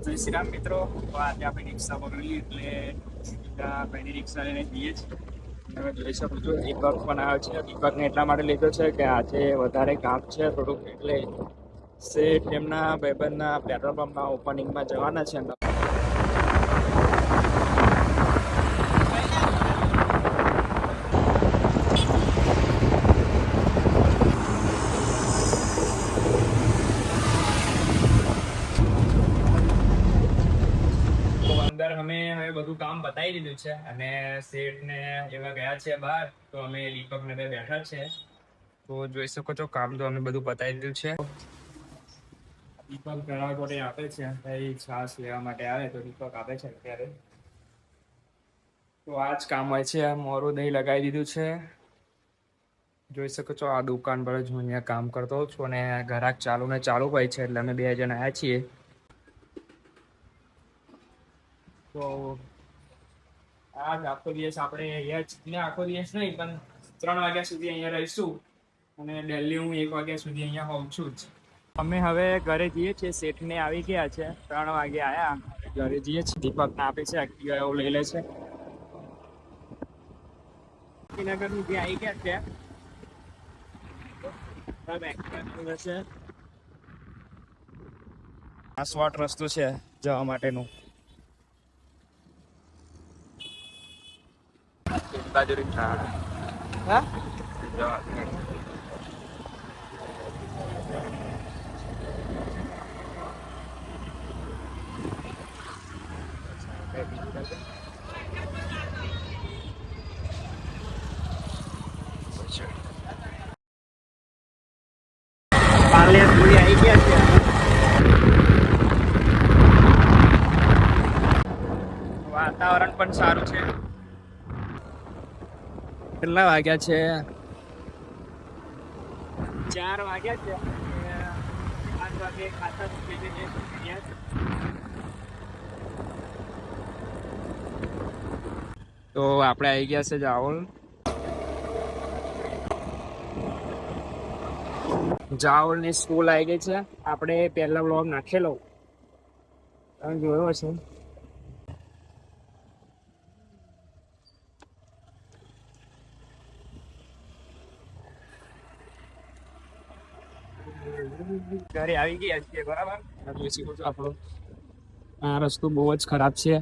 જય શ્રી રામ મિત્રો. તો આજે આપણે રિક્ષા પકડી એટલે ભાઈની રિક્ષા લઈને જઈએ છીએ. તમે જોઈ શકો છો દીપક પણ આવ્યો છે. દીપકને એટલા માટે લીધો છે કે આજે વધારે કામ છે થોડુંક, એટલે શેઠ એમના ભાઈબંધના પેટ્રોલ પંપના ઓપનિંગમાં જવાના છે. અંદર અમે હવે બધું કામ બતાવી દીધું છે અને શેઠને એવા ગયા છે બહાર, તો અમે દીપકને બે બેઠા છે. તો જોઈ શકો છો કામ તો અમે બધું બતાવી દીધું છે. દીપક ઘણા કોટે આપે છે, ભાઈ છાસ લેવા માટે આવે તો દીપક આપે છે અત્યારે. તો આ જ કામ હોય છે. મોરું દહીં લગાવી દીધું છે. જોઈ શકો છો આ દુકાન પર જ હું અહીંયા કામ કરતો હોઉં છું અને ઘરાક ચાલુ ને ચાલુ હોય છે, એટલે અમે બે જણ આવ્યા છીએ. તો આજ આખો દિવસ આપણે અહીંયા આખો દિવસ નહીં પણ 3 વાગ્યા સુધી અહીંયા રહીશું અને ડેલી હું 1 વાગ્યા સુધી અહીંયા હોઉં છું જ. અમે હવે ઘરે જઈએ છીએ. શેઠને આવી ગયા છે, 3 વાગે આવ્યા, ઘરે જઈએ છીએ. દીપકને આપે છે એક્ટિવા, એવું લઈ લે છે. શ્રીનગર સુધી આવી ગયા છે. આ શોર્ટ રસ્તો છે જવા માટેનું. હા પાર્લેર પૂરી આવી ગયા છે. વાતાવરણ પણ સારું છે. કેટલા વાગ્યા છે? 4 વાગ્યા છે. 5 વાગે ખાતા તો આપણે આવી ગયા છે જાઓલ. જાઓલ ની સ્કૂલ આવી ગઈ છે. આપણે પહેલા બ્લોગ નાખેલો, તમે જોયો છે. ઘરે આવી ગયા છીએ બરાબર. જોઈ શકો છો આપણો આ રસ્તો બહુ જ ખરાબ છે.